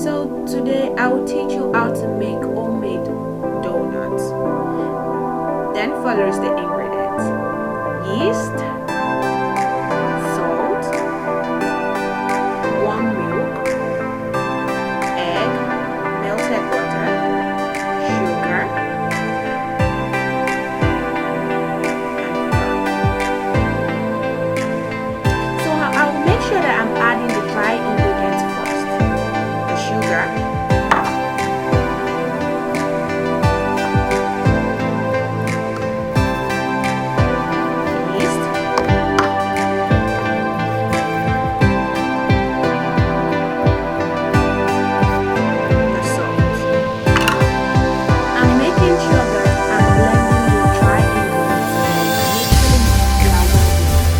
So today I will teach you how to make homemade donuts. Then follows the ingredients: yeast, salt, warm milk, egg, melted butter, sugar, and flour. So I will make sure that I'm adding the dry ingredients first. The sugar, yeast, the salt. I'm making sure that I'm blending the dry ingredients and make sure they are well blended.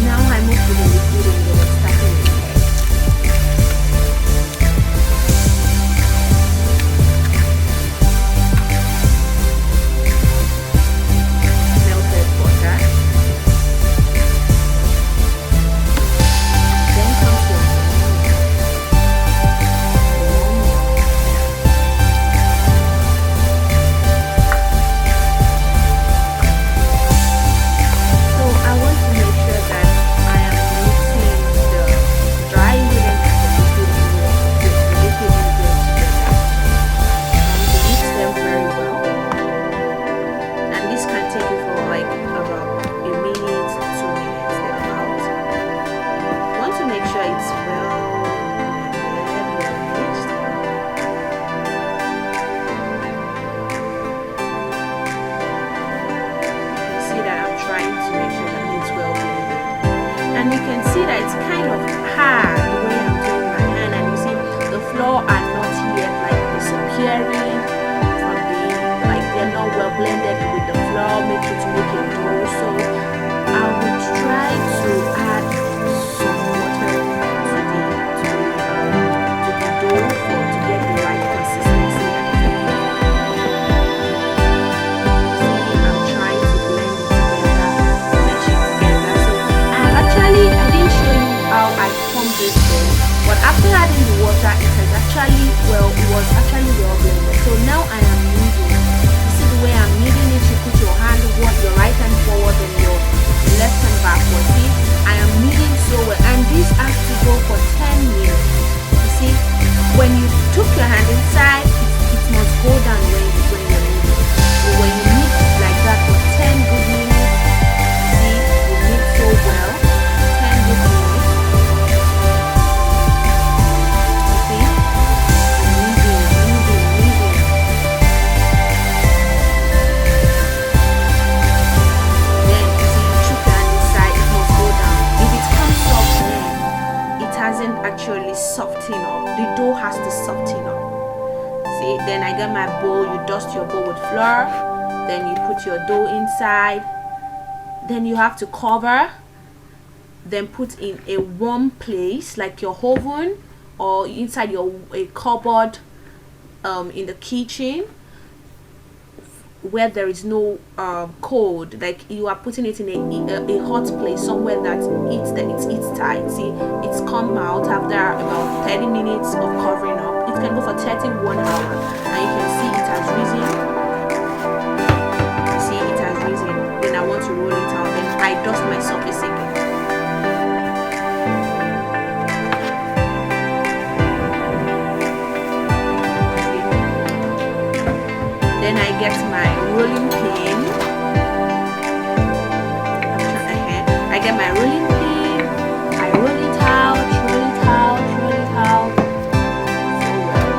Now I move to the liquid ingredients, starting with egg, melted butter, then comes your So I want to make sure that I am mixing the dry ingredients and the liquid ingredients together. And mix them very well. And this can take you for like about a minute, 2 minutes, thereabouts. You want to make sure it's well mixed. You see that I'm trying to make sure that it's well blended. And you can see that it's kind of hard the way I'm doing my hand, and you see the flour are not yet like disappearing from like they're not well blended with the flour, make it make a dough. So I would try to add some water to the dough to get the right consistency. I'm trying to blend it together, mesh it together. So I didn't show you how I formed this dough, but after adding the water, it was actually well blended. So now I am kneading. You see the way I'm kneading it? You put your right hand forward and your left hand backward. See, I am kneading so well, and this has to go for 10 minutes. You see, when you took your hand inside, it must go down when you're kneading. So when you knead like that for 10 good minutes, see, you knead so well. 10 good minutes. You see, kneading. Then you see, you took your hand inside, it must go down. If it comes soft, then it hasn't actually softened up. The dough has to soften up. See, then I get my bowl. You dust your bowl with flour. Then you put your dough inside. Then you have to cover. Then put in a warm place like your oven or inside a cupboard in the kitchen where there is no cold. Like you are putting it in a hot place, somewhere that it's tight. See, it's come out after about 30 minutes of covering up. It can go for 31 hours, and you can see it has risen. You see, it has risen. Then I want to roll it out. Then I dust my surface again. Then I get my rolling pin. I get my rolling pin. I roll it out, roll it out, roll it out. So well.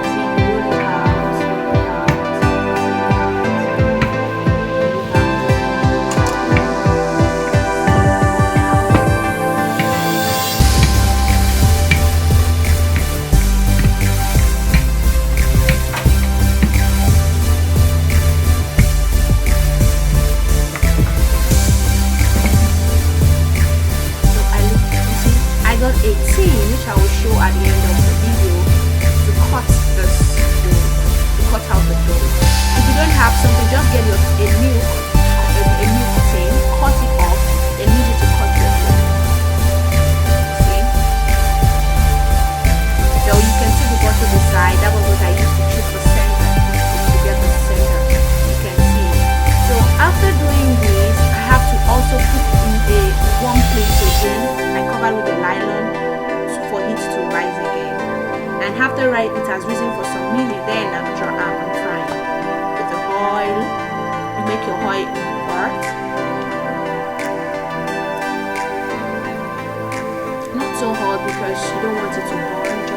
See, roll it out, roll it out, roll it out. Alright, it has risen for some minutes, then I'm frying with the oil. You make your oil part, not so hot because you don't want it to burn.